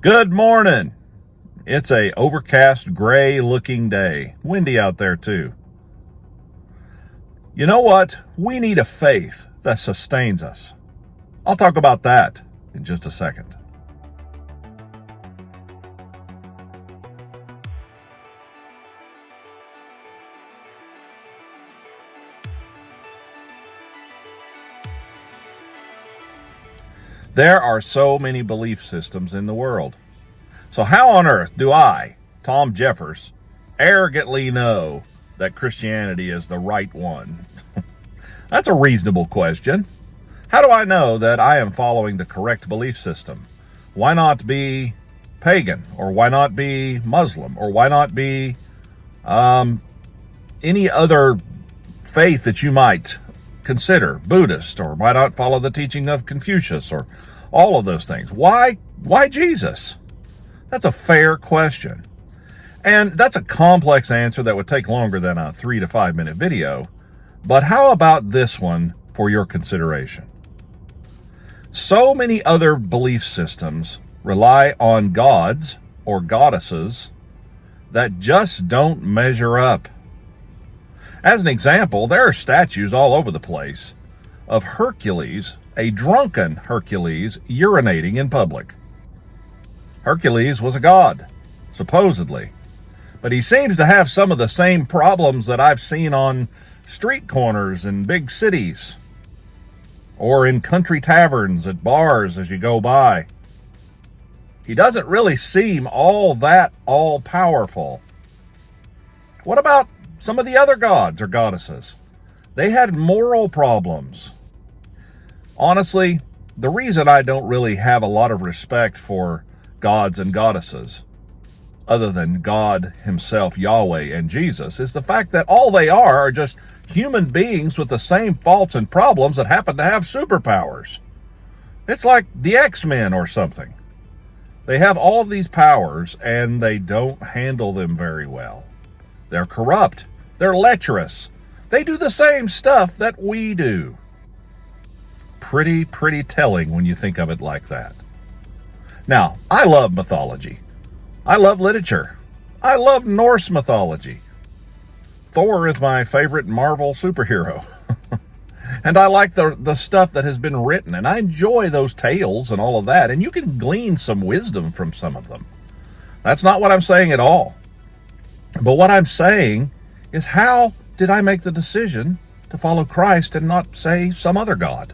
Good morning. It's a overcast, gray-looking day. Windy out there, too. You know what? We need a faith that sustains us. I'll talk about that in just a second. There are so many belief systems in the world. So how on earth do I, Tom Jeffers, arrogantly know that Christianity is the right one? That's a reasonable question. How do I know that I am following the correct belief system? Why not be pagan? Or why not be Muslim? Or why not be any other faith that you might consider, Buddhist? Or why not follow the teaching of Confucius? Or all of those things. Why Jesus? That's a fair question. And that's a complex answer that would take longer than a 3 to 5 minute video. But how about this one for your consideration? So many other belief systems rely on gods or goddesses that just don't measure up. As an example, there are statues all over the place of Hercules, a drunken Hercules, urinating in public. Hercules was a god, supposedly, but he seems to have some of the same problems that I've seen on street corners in big cities or in country taverns at bars as you go by. He doesn't really seem all that all-powerful. What about some of the other gods or goddesses? They had moral problems. Honestly, the reason I don't really have a lot of respect for gods and goddesses, other than God himself, Yahweh, and Jesus, is the fact that all they are just human beings with the same faults and problems that happen to have superpowers. It's like the X-Men or something. They have all of these powers, and they don't handle them very well. They're corrupt. They're lecherous. They do the same stuff that we do. Pretty telling when you think of it like that. Now, I love mythology. I love literature. I love Norse mythology. Thor is my favorite Marvel superhero. And I like the stuff that has been written, and I enjoy those tales and all of that, and you can glean some wisdom from some of them. That's not what I'm saying at all. But what I'm saying is, how did I make the decision to follow Christ and not, say, some other god?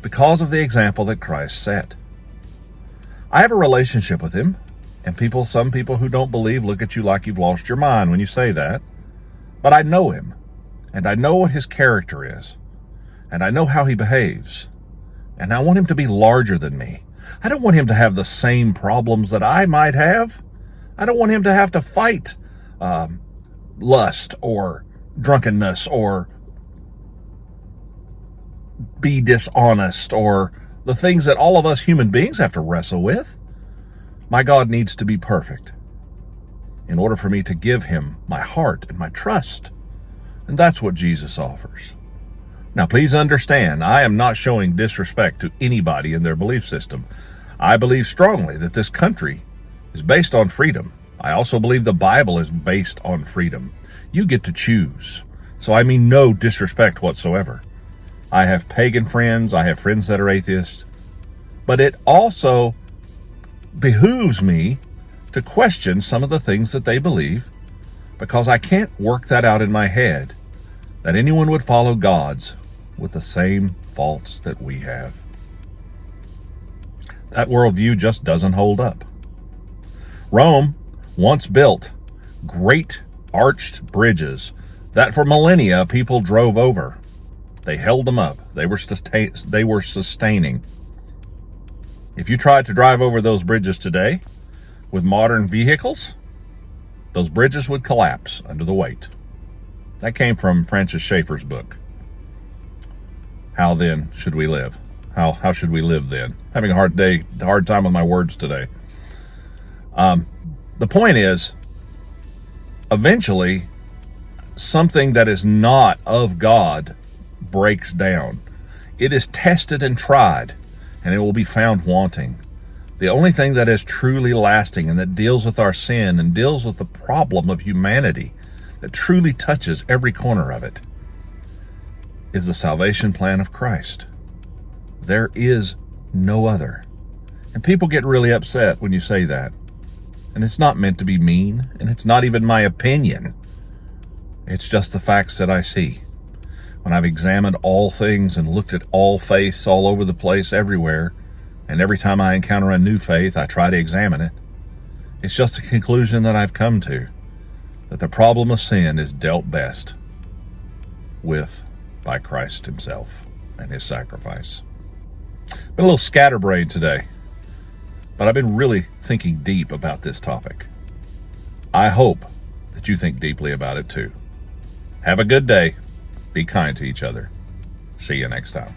Because of the example that Christ set. I have a relationship with him, and some people who don't believe look at you like you've lost your mind when you say that. But I know him, and I know what his character is, and I know how he behaves, and I want him to be larger than me. I don't want him to have the same problems that I might have. I don't want him to have to fight lust or drunkenness or be dishonest or the things that all of us human beings have to wrestle with. My God needs to be perfect in order for me to give him my heart and my trust. And that's what Jesus offers. Now, please understand, I am not showing disrespect to anybody in their belief system. I believe strongly that this country is based on freedom. I also believe the Bible is based on freedom. You get to choose. So I mean no disrespect whatsoever. I have pagan friends. I have friends that are atheists. But it also behooves me to question some of the things that they believe, because I can't work that out in my head, that anyone would follow gods with the same faults that we have. That worldview just doesn't hold up. Rome once built great arched bridges that for millennia people drove over. They held them up. They were sustaining. If you tried to drive over those bridges today with modern vehicles, those bridges would collapse under the weight. That came from Francis Schaeffer's book. How then should we live? How should we live then? Having a hard time with my words today. The point is, eventually, something that is not of God breaks down. It is tested and tried, and it will be found wanting. The only thing that is truly lasting and that deals with our sin and deals with the problem of humanity, that truly touches every corner of it, is the salvation plan of Christ. There is no other. And people get really upset when you say that. And it's not meant to be mean, and it's not even my opinion. It's just the facts that I see. When I've examined all things and looked at all faiths all over the place, everywhere, and every time I encounter a new faith, I try to examine it, it's just a conclusion that I've come to, that the problem of sin is dealt best with by Christ himself and his sacrifice. Been a little scatterbrained today, but I've been really thinking deep about this topic. I hope that you think deeply about it too. Have a good day. Be kind to each other. See you next time.